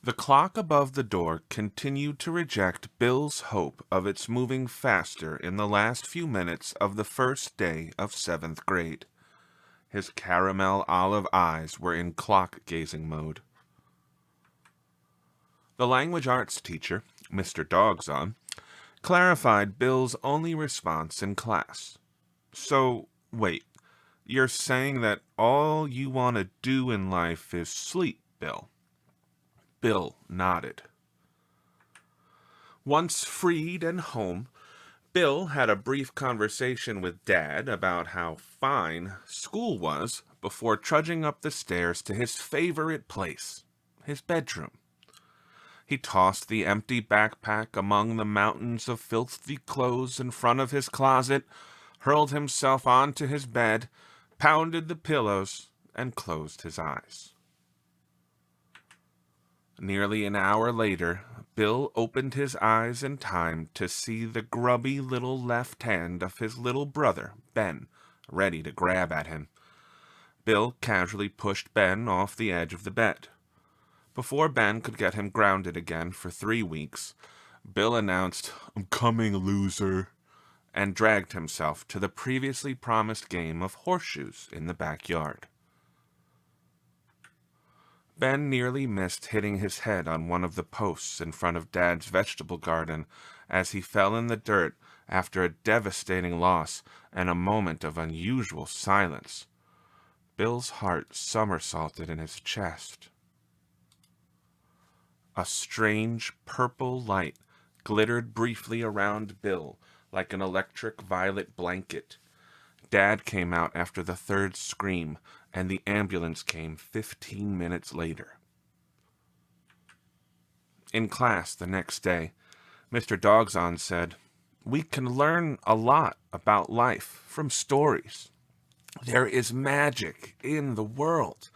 The clock above the door continued to reject Bill's hope of its moving faster in the last few minutes of the first day of seventh grade. His caramel olive eyes were in clock-gazing mode. The language arts teacher, Mr. Dogson, clarified Bill's only response in class. So, wait, you're saying that all you want to do in life is sleep, Bill? Bill nodded. Once freed and home, Bill had a brief conversation with Dad about how fine school was before trudging up the stairs to his favorite place, his bedroom. He tossed the empty backpack among the mountains of filthy clothes in front of his closet, hurled himself onto his bed, pounded the pillows, and closed his eyes. Nearly an hour later, Bill opened his eyes in time to see the grubby little left hand of his little brother, Ben, ready to grab at him. Bill casually pushed Ben off the edge of the bed. Before Ben could get him grounded again for 3 weeks, Bill announced, "I'm coming, loser," and dragged himself to the previously promised game of horseshoes in the backyard. Ben nearly missed hitting his head on one of the posts in front of Dad's vegetable garden as he fell in the dirt after a devastating loss and a moment of unusual silence. Bill's heart somersaulted in his chest. A strange purple light glittered briefly around Bill like an electric violet blanket. Dad came out after the third scream, and the ambulance came 15 minutes later. In class the next day, Mr. Dogson said, "We can learn a lot about life from stories. There is magic in the world.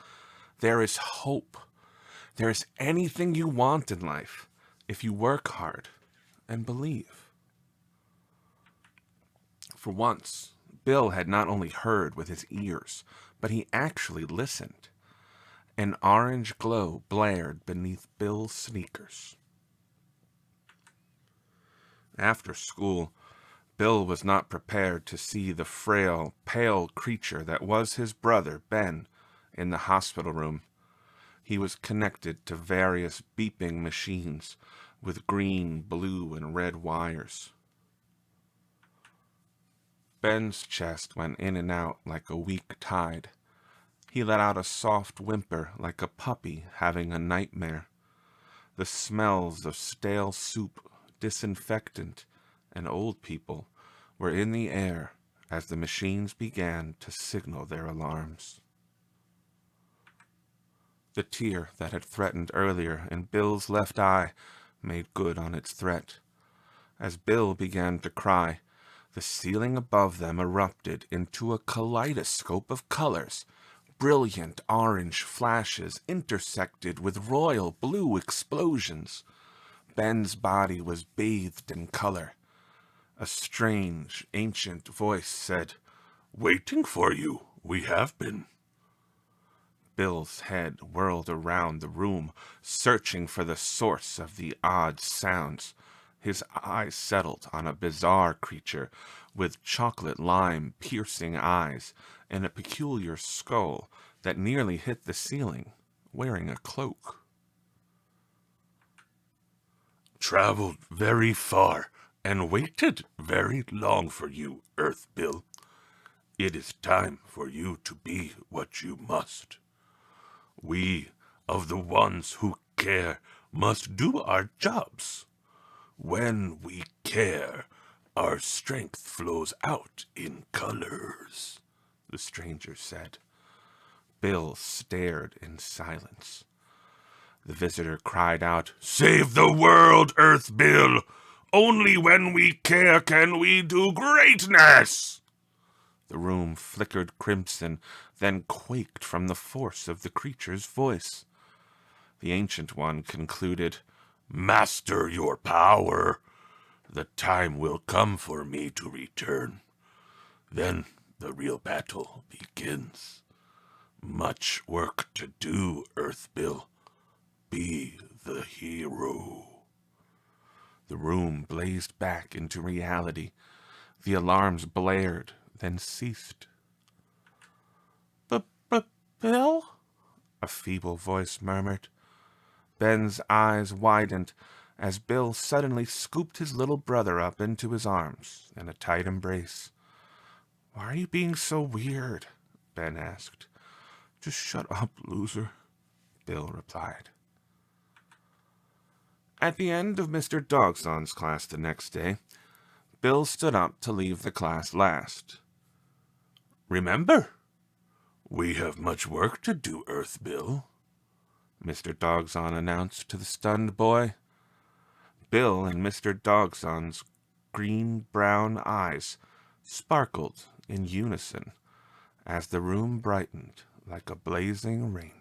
There is hope. There is anything you want in life if you work hard and believe." For once, Bill had not only heard with his ears, but he actually listened. An orange glow blared beneath Bill's sneakers. After school, Bill was not prepared to see the frail, pale creature that was his brother, Ben, in the hospital room. He was connected to various beeping machines with green, blue, and red wires. Ben's chest went in and out like a weak tide. He let out a soft whimper like a puppy having a nightmare. The smells of stale soup, disinfectant, and old people were in the air as the machines began to signal their alarms. The tear that had threatened earlier in Bill's left eye made good on its threat. As Bill began to cry, the ceiling above them erupted into a kaleidoscope of colors. Brilliant orange flashes intersected with royal blue explosions. Ben's body was bathed in color. A strange, ancient voice said, "Waiting for you, we have been." Bill's head whirled around the room, searching for the source of the odd sounds. His eyes settled on a bizarre creature with chocolate lime piercing eyes and a peculiar skull that nearly hit the ceiling, wearing a cloak. "Traveled very far and waited very long for you, Earth Bill. It is time for you to be what you must. We, of the ones who care, must do our jobs. When we care, our strength flows out in colors," the stranger said. Bill stared in silence. The visitor cried out, "Save the world, Earth Bill! Only when we care can we do greatness!" The room flickered crimson, then quaked from the force of the creature's voice. The Ancient One concluded, "Master your power. The time will come for me to return. Then the real battle begins. Much work to do, Earth Bill. be the hero. The room blazed back into reality. The alarms blared, then ceased. Bill? A feeble voice murmured. Ben's eyes widened as Bill suddenly scooped his little brother up into his arms in a tight embrace. "Why are you being so weird?" Ben asked. "Just shut up, loser," Bill replied. At the end of Mr. Dogson's class the next day, Bill stood up to leave the class last. "Remember, we have much work to do, Earth Bill," Mr. Dogson announced to the stunned boy. Bill and Mr. Dogson's green-brown eyes sparkled in unison as the room brightened like a blazing rainbow.